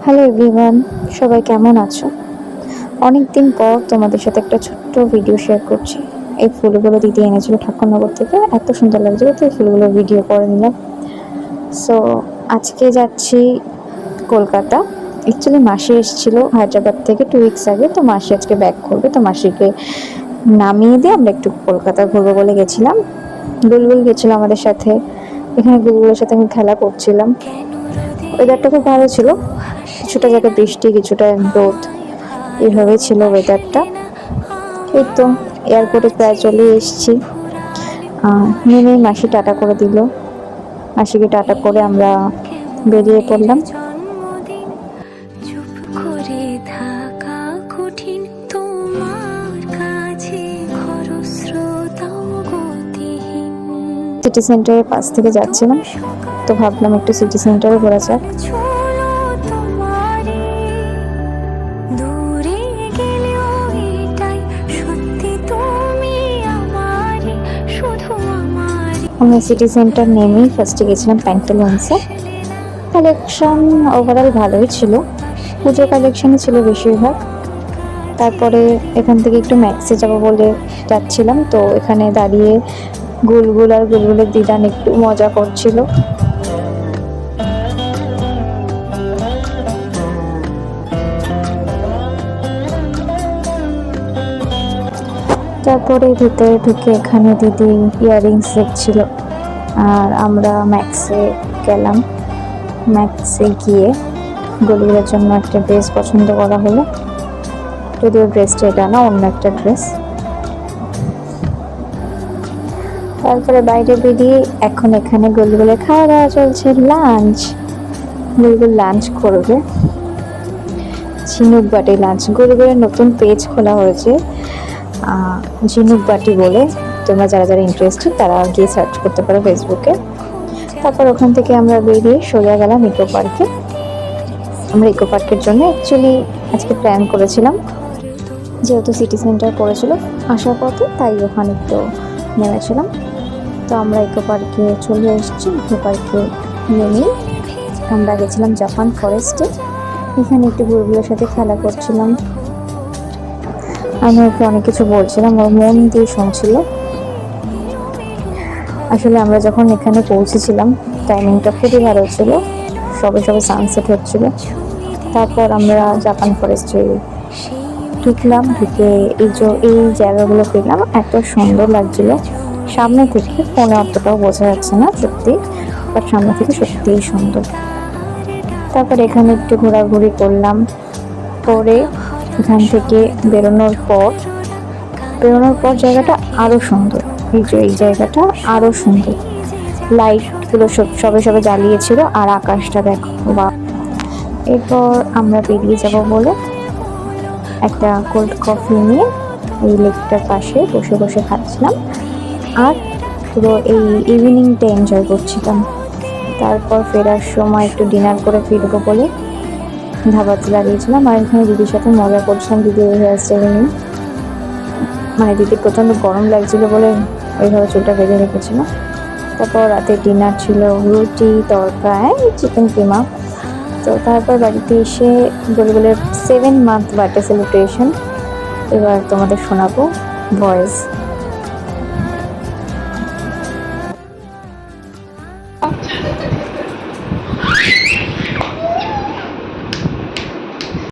Hello everyone, সবাই কেমন আছো? অনেক দিন পর তোমাদের সাথে একটা ছোট্ট ভিডিও শেয়ার করছি। এই ফুলগুলো দিদি এনেছিল ঠাকুরনগর থেকে, এত সুন্দর লাগছিল তো এই ফুলগুলোর ভিডিও করে নিলাম। সো আজকে যাচ্ছি কলকাতা। অ্যাকচুয়ালি মাসি এসেছিল হায়দ্রাবাদ থেকে 2 উইকস আগে, তো মাসি আজকে ব্যাক করবে, তো মাসিকে নামিয়ে দিয়ে আমরা একটু কলকাতা ঘুরবো বলে গেছিলাম। বুলবুল গেছিল আমাদের সাথে। এখানে বুলবুলের সাথে আমি খেলা করছিলাম। ওয়েদারটা খুব ভালো ছিল, কিছুটা জায়গায় বৃষ্টি, কিছুটা রোদ, এইভাবেই ছিল ওয়েদারটা। এই তো এয়ারপোর্টে প্রায় চলে এসেছি। নেমেই মাসি টাটা করে দিল। মাসিকে টাটা করে আমরা বেরিয়ে পড়লাম। সিটি সেন্টারের পাশ থেকে যাচ্ছিলাম, তো ভাবলাম একটু সিটি সেন্টারে ঘোরা যাক। আমরা সিটি সেন্টার নেমেই ফার্স্টে গেছিলাম প্যান্টালুন্সে। কালেকশন ওভারঅল ভালোই ছিল, পুজোর কালেকশনই ছিল বেশিরভাগ। তারপরে এখান থেকে একটু ম্যাক্সে যাবো বলে যাচ্ছিলাম, তো এখানে দাঁড়িয়ে গুলগুল আর গুলগুলের দিদান একটু মজা করছিল। তারপরে ভিতরে ঢুকে এখানে দিদি ইয়াররিংস দেখছিল, আর আমরা ম্যাক্সে গেলাম। ম্যাক্সে গিয়ে গুলগুলের জন্য একটা ড্রেস পছন্দ করা হলো, যদিও ড্রেসটা এটা না, অন্য একটা ড্রেস। তারপরে বাইরে বেরিয়ে এখন এখানে গুলগুলে খাওয়া দাওয়া চলছে, লাঞ্চ। গুলগুল লাঞ্চ করবে, ঝিনুক বাটি লাঞ্চ। গুলগুলের নতুন পেজ খোলা হয়েছে ঝিনুক বাটি বলে, তোমরা যারা যারা ইন্টারেস্টেড তারা গিয়ে সার্চ করতে পারো ফেসবুকে। তারপর ওখান থেকে আমরা বেরিয়ে সোজা গেলাম ইকো পার্কে। আমরা ইকো পার্কের জন্য অ্যাকচুয়ালি আজকে প্ল্যান করেছিলাম, যেহেতু সিটি সেন্টার পড়েছিল আসার পথে, তাই ওখানে একটু নেমেছিলাম। তো আমরা ইকো পার্কে চলে এসেছি। ইকো পার্কে নেমেই আমরা গেছিলাম জাপান ফরেস্টে। এখানে একটু গুলগুলোর সাথে খেলা করছিলাম। আমি ওকে অনেক কিছু বলছিলাম, ওর মন দিয়ে শুনছিল। আসলে আমরা যখন এখানে পৌঁছেছিলাম টাইমিংটা খুবই ভালো ছিল, সবে সবে সানসেট হচ্ছিল। তারপর আমরা জাপান ফরেস্টে ঢুকলাম, ঢুকে এই জায়গাগুলো দেখলাম, এত সুন্দর লাগছিল। সামনে থেকে ফোনে অতটাও বোঝা যাচ্ছে না সত্যি, বাট সামনে থেকে সত্যিই সুন্দর। তারপর এখানে একটু ঘোরাঘুরি করলাম, করে এখান থেকে বেরোনোর পর জায়গাটা আরো সুন্দর। এই জায়গাটা আরো সুন্দর, লাইটগুলো সবে সবে জ্বালিয়েছিল, আর আকাশটা দেখো বা। এরপর আমরা বেরিয়ে যাব বলে একটা কোল্ড কফি নিয়ে এই লেকটার পাশে বসে বসে খাচ্ছিলাম, আর পুরো এই ইভিনিংটা এনজয় করছিলাম। তারপর ফেরার সময় একটু ডিনার করে ফিরবো বলে ধাবাতে দাঁড়িয়েছিলাম, আর এখানে দিদির সাথে মজা করছিলাম। দিদি ওই হেয়ার স্টাইল নিয়ে, মানে দিদির প্রচণ্ড গরম লাগছিল বলে ওইভাবে চুলটা বেঁধে রেখেছিল। তারপর রাতে ডিনার ছিল রুটি, তরকারি, চিকেন কিমা। তো তারপর বাড়িতে এসে গুলগুলের 7 মান্থ বার্থডে সেলিব্রেশন এবার তোমাদের শোনাবো ভয়েস।